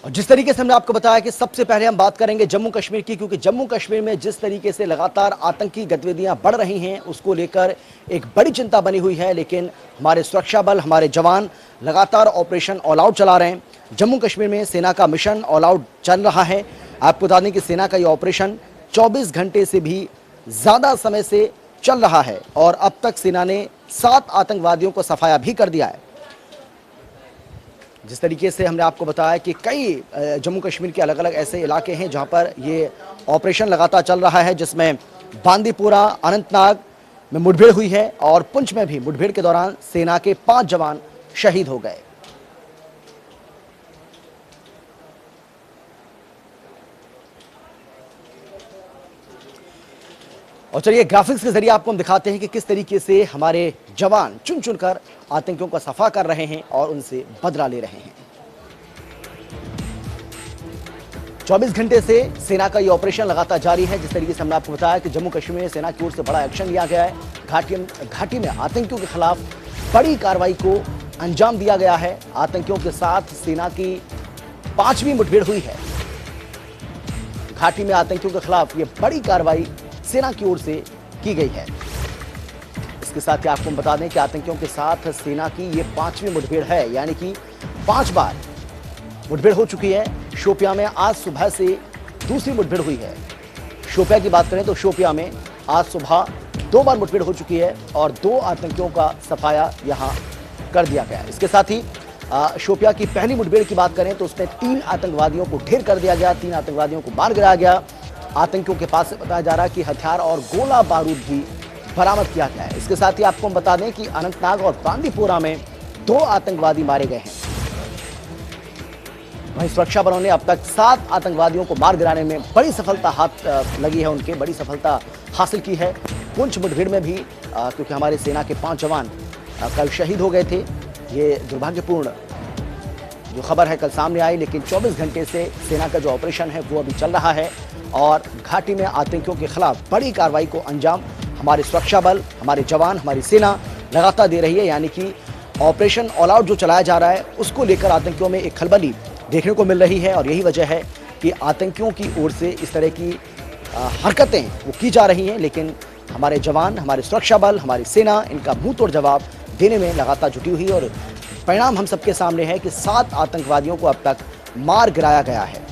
और जिस तरीके से हमने आपको बताया कि सबसे पहले हम बात करेंगे जम्मू कश्मीर की, क्योंकि जम्मू कश्मीर में जिस तरीके से लगातार आतंकी गतिविधियां बढ़ रही हैं उसको लेकर एक बड़ी चिंता बनी हुई है। लेकिन हमारे सुरक्षा बल, हमारे जवान लगातार ऑपरेशन ऑल आउट चला रहे हैं। जम्मू कश्मीर में सेना का मिशन ऑल आउट चल रहा है। आपको बता दें कि सेना का ये ऑपरेशन 24 घंटे से भी ज़्यादा समय से चल रहा है और अब तक सेना ने 7 आतंकवादियों को सफाया भी कर दिया है। जिस तरीके से हमने आपको बताया कि कई जम्मू कश्मीर के अलग अलग ऐसे इलाके हैं जहां पर ये ऑपरेशन लगातार चल रहा है, जिसमें बांदीपुरा, अनंतनाग में मुठभेड़ हुई है और पुंछ में भी मुठभेड़ के दौरान सेना के 5 जवान शहीद हो गए। और चलिए ग्राफिक्स के जरिए आपको हम दिखाते हैं कि किस तरीके से हमारे जवान चुन चुनकर आतंकियों का सफा कर रहे हैं और उनसे बदला ले रहे हैं। 24 घंटे से सेना का ये ऑपरेशन लगातार जारी है। जिस तरीके से हमने आपको बताया कि जम्मू कश्मीर में सेना की ओर से बड़ा एक्शन लिया गया है। घाटी में आतंकियों के खिलाफ बड़ी कार्रवाई को अंजाम दिया गया है। आतंकियों के साथ सेना की 5वीं मुठभेड़ हुई है। घाटी में आतंकियों के खिलाफ ये बड़ी कार्रवाई सेना की ओर से की गई है। इसके साथ ही आपको हम बता दें कि आतंकियों के साथ सेना की ये 5वीं मुठभेड़ है, यानी कि 5 बार मुठभेड़ हो चुकी है। शोपियां में आज सुबह से दूसरी मुठभेड़ हुई है। शोपियां की बात करें तो शोपियां में आज सुबह 2 बार मुठभेड़ हो चुकी है और 2 आतंकियों का सफाया यहां कर दिया गया। इसके साथ ही शोपियां की पहली मुठभेड़ की बात करें तो उसमें 3 आतंकवादियों को ढेर कर दिया गया, 3 आतंकवादियों को मार गिराया गया। आतंकियों के पास से बताया जा रहा है कि हथियार और गोला बारूद भी बरामद किया गया है। इसके साथ ही आपको हम बता दें कि अनंतनाग और बांदीपुरा में 2 आतंकवादी मारे गए हैं। वहीं सुरक्षा बलों ने अब तक 7 आतंकवादियों को मार गिराने में बड़ी सफलता हाथ लगी है, उनके बड़ी सफलता हासिल की है। पुंछ मुठभेड़ में भी क्योंकि हमारे सेना के 5 जवान कल शहीद हो गए थे। ये दुर्भाग्यपूर्ण जो खबर है कल सामने आई, लेकिन 24 घंटे से सेना का जो ऑपरेशन है वो अभी चल रहा है और घाटी में आतंकियों के खिलाफ बड़ी कार्रवाई को अंजाम हमारे सुरक्षा बल, हमारे जवान, हमारी सेना लगातार दे रही है। यानी कि ऑपरेशन ऑल आउट जो चलाया जा रहा है उसको लेकर आतंकियों में एक खलबली देखने को मिल रही है और यही वजह है कि आतंकियों की ओर से इस तरह की हरकतें वो की जा रही हैं। लेकिन हमारे जवान, हमारे सुरक्षा बल, हमारी सेना इनका मुंह तोड़ जवाब देने में लगातार जुटी हुई है और परिणाम हम सबके सामने है कि 7 आतंकवादियों को अब तक मार गिराया गया है।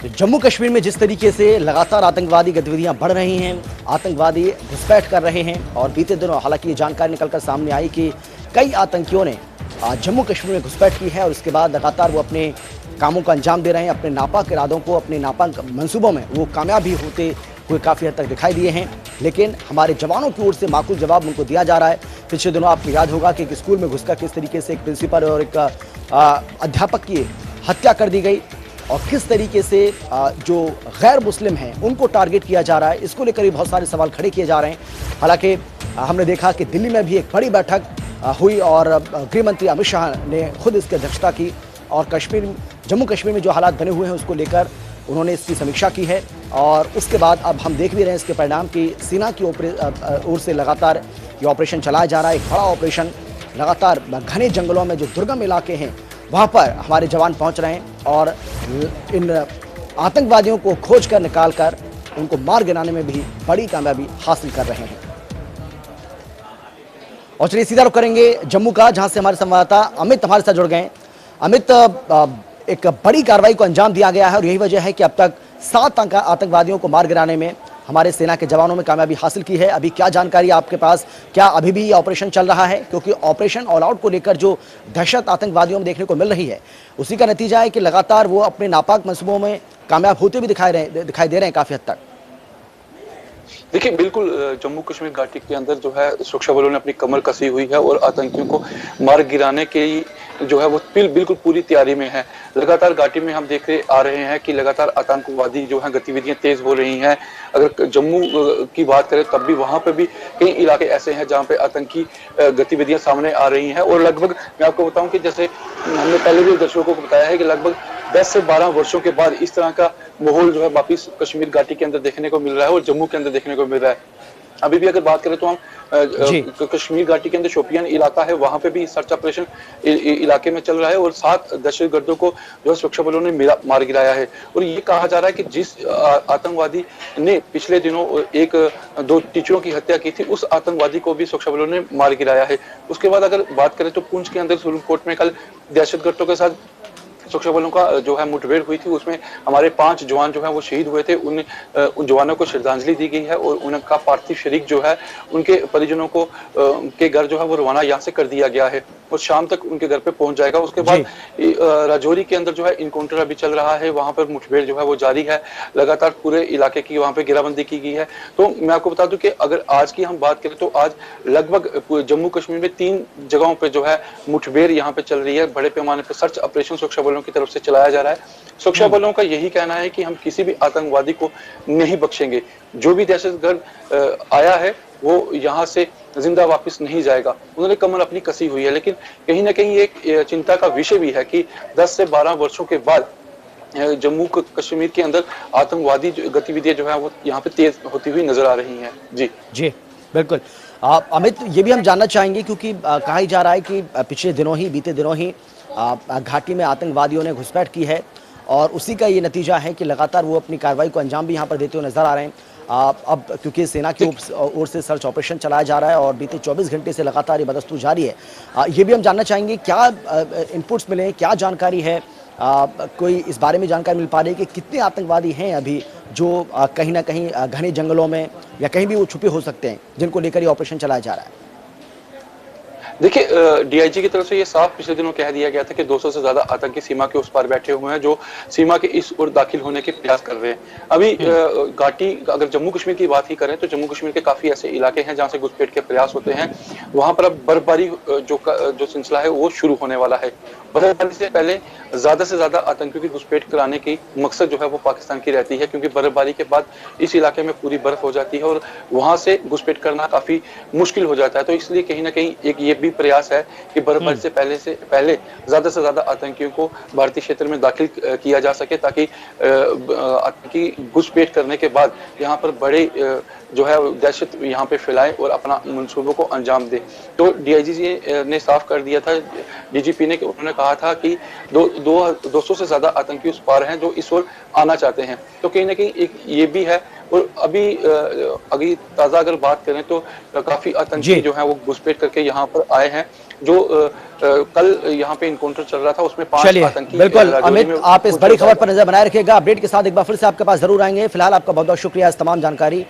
जम्मू कश्मीर में जिस तरीके से लगातार आतंकवादी गतिविधियां बढ़ रही हैं, आतंकवादी घुसपैठ कर रहे हैं और बीते दिनों हालांकि ये जानकारी निकलकर सामने आई कि कई आतंकियों ने जम्मू कश्मीर में घुसपैठ की है और उसके बाद लगातार वो अपने कामों का अंजाम दे रहे हैं। अपने नापाक इरादों को, अपने नापाक मंसूबों में वो कामयाब भी होते हुए काफ़ी हद तक दिखाई दिए हैं। लेकिन हमारे जवानों की ओर से माकूल जवाब उनको दिया जा रहा है। पिछले दिनों आपको याद होगा कि एक स्कूल में घुसकर किस तरीके से एक प्रिंसिपल और एक अध्यापक की हत्या कर दी गई और किस तरीके से जो गैर मुस्लिम हैं उनको टारगेट किया जा रहा है, इसको लेकर भी बहुत सारे सवाल खड़े किए जा रहे हैं। हालांकि हमने देखा कि दिल्ली में भी एक बड़ी बैठक हुई और गृह मंत्री अमित शाह ने खुद इसकी अध्यक्षता की और जम्मू कश्मीर में जो हालात बने हुए हैं उसको लेकर उन्होंने इसकी समीक्षा की है। और उसके बाद अब हम देख भी रहे हैं इसके परिणाम कि सेना की ओर से लगातार ये ऑपरेशन चलाया जा रहा है। एक बड़ा ऑपरेशन लगातार घने जंगलों में जो दुर्गम इलाके हैं वहाँ पर हमारे जवान पहुँच रहे हैं और इन आतंकवादियों को खोज कर निकाल कर उनको मार गिराने में भी बड़ी कामयाबी हासिल कर रहे हैं। और चलिए सीधा रुख करेंगे जम्मू का, जहां से हमारे संवाददाता अमित हमारे साथ जुड़ गए। अमित, एक बड़ी कार्रवाई को अंजाम दिया गया है और यही वजह है कि अब तक 7 आतंकवादियों को मार गिराने में हमारे सेना के जवानों में कामयाबी हासिल की है। अभी क्या जानकारी आपके पास, क्या अभी भी ये ऑपरेशन चल रहा है? क्योंकि ऑपरेशन ऑल आउट को लेकर जो दहशत आतंकवादियों में देखने को मिल रही है उसी का नतीजा है कि लगातार वो अपने नापाक मंसूबों में कामयाब होते भी दिखाई दे रहे हैं काफी हद तक। देखिए, बिल्कुल जम्मू कश्मीर घाटी के अंदर जो है सुरक्षा बलों ने अपनी कमर कसी हुई है और आतंकियों को मार गिराने की जो है वो बिल्कुल पूरी तैयारी में है। लगातार घाटी में हम देख रहे आ रहे हैं कि लगातार आतंकवादी जो है गतिविधियां तेज हो रही हैं। अगर जम्मू की बात करें तब भी वहां पे भी कई इलाके ऐसे हैं जहां पे आतंकी गतिविधियां सामने आ रही हैं। और लगभग मैं आपको बताऊं कि जैसे हमने पहले भी दर्शकों को बताया है कि लगभग 10 से 12 वर्षों के बाद इस तरह का माहौल जो है वापिस कश्मीर घाटी के अंदर देखने को मिल रहा है और जम्मू के अंदर देखने को मिल रहा है। अभी भी अगर बात करें तो हम जी कश्मीर घाटी के अंदर शोपियान इलाका है, वहां पे भी सर्च ऑपरेशन इलाके में चल रहा है और 7 दहशतगर्दों को जो है सुरक्षा बलों ने मार गिराया है। और ये कहा जा रहा है कि जिस आतंकवादी ने पिछले दिनों एक 2 टीचरों की हत्या की थी, उस आतंकवादी को भी सुरक्षा बलों ने मार गिराया है। उसके बाद अगर बात करें तो पुंछ के अंदर सुरनकोट में कल दहशतगर्दों के साथ सुरक्षा बलों का जो है मुठभेड़ हुई थी, उसमें हमारे 5 जवान जो है वो शहीद हुए थे। उन जवानों को श्रद्धांजलि दी गई है और उनका पार्थिव शरीर जो है उनके परिजनों को के घर जो है वो रवाना यहाँ से कर दिया गया है और शाम तक उनके घर पे पहुंच जाएगा। उसके बाद राजौरी के अंदर जो है इनकाउंटर अभी चल रहा है, वहां पर मुठभेड़ जो है वो जारी है। लगातार पूरे इलाके की वहां पे घेराबंदी की गई है। तो मैं आपको बता दूं कि अगर आज की हम बात करें तो आज लगभग जम्मू कश्मीर में 3 जगहों पे जो है मुठभेड़ यहाँ पे चल रही है। बड़े पैमाने पर सर्च ऑपरेशन सुरक्षा बलों की तरफ से चलाया जा रहा है। सुरक्षा बलों का यही कहना है कि हम किसी भी आतंकवादी को नहीं बख्शेंगे। जो भी दहशतगर्द आया है वो यहाँ से जिंदा वापस नहीं जाएगा। उन्होंने कमर अपनी कसी हुई है, लेकिन कहीं ना कहीं एक चिंता का विषय भी है कि 10 से 12 वर्षों के बाद जम्मू कश्मीर के अंदर आतंकवादी गतिविधियां जो है वो यहाँ पे तेज होती हुई नजर आ रही हैं। जी जी बिल्कुल। अमित, ये भी हम जानना चाहेंगे क्योंकि कहा ही जा रहा है कि पिछले दिनों ही बीते दिनों ही घाटी में आतंकवादियों ने घुसपैठ की है और उसी का ये नतीजा है कि लगातार वो अपनी कार्रवाई को अंजाम भी यहाँ पर देते हुए नजर आ रहे हैं। अब क्योंकि सेना की ओर से सर्च ऑपरेशन चलाया जा रहा है और बीते 24 घंटे से लगातार ये बदस्तूर जारी है। ये भी हम जानना चाहेंगे क्या इनपुट्स मिले, क्या जानकारी है, कोई इस बारे में जानकारी मिल पा रही है कि कितने आतंकवादी हैं अभी जो कहीं ना कहीं घने जंगलों में या कहीं भी वो छुपे हो सकते हैं, जिनको लेकर ये ऑपरेशन चलाया जा रहा है? देखिए, डीआईजी की तरफ से ये साफ पिछले दिनों कह दिया गया था कि 200 से ज्यादा आतंकी सीमा के उस पार बैठे हुए हैं जो सीमा के इस ओर दाखिल होने के प्रयास कर रहे हैं। अभी घाटी अगर जम्मू कश्मीर की बात ही करें तो जम्मू कश्मीर के काफी ऐसे इलाके हैं जहां से घुसपैठ के प्रयास होते हैं। वहां पर अब बर्फबारी जो सिलसिला है वो शुरू होने वाला है। बर्फबारी से पहले ज्यादा से ज्यादा आतंकियों की घुसपैठ कराने की मकसद जो है वो पाकिस्तान की रहती है, क्योंकि बर्फबारी के बाद इस इलाके में पूरी बर्फ हो जाती है और वहां से घुसपैठ करना काफी मुश्किल हो जाता है। तो इसलिए कहीं ना कहीं एक ये भी प्रयास है कि बर्फबारी से पहले ज्यादा से ज्यादा आतंकियों को भारतीय क्षेत्र में दाखिल किया जा सके, ताकि आतंकी घुसपैठ करने के बाद यहाँ पर बड़े जो है दहशत यहाँ पे फैलाए और अपना मंसूबों को अंजाम दे। तो डीआईजी ने साफ कर दिया था, डीजीपी ने, उन्होंने कहा था कि 200 से ज्यादा आतंकी उस पार हैं जो इस ओर आना चाहते हैं। तो कहीं ना कहीं एक ये भी है। और अभी ताजा अगर बात करें तो काफी आतंकी जो है वो घुसपैठ करके यहाँ पर आए हैं। जो कल यहाँ पे इनकाउंटर चल रहा था उसमें 5 आतंकी। बिल्कुल अमित, आप इस बड़ी खबर पर नजर बनाए रखिएगा। अपडेट के साथ एक बार फिर से आपके पास जरूर आएंगे। फिलहाल आपका बहुत बहुत शुक्रिया इस तमाम जानकारी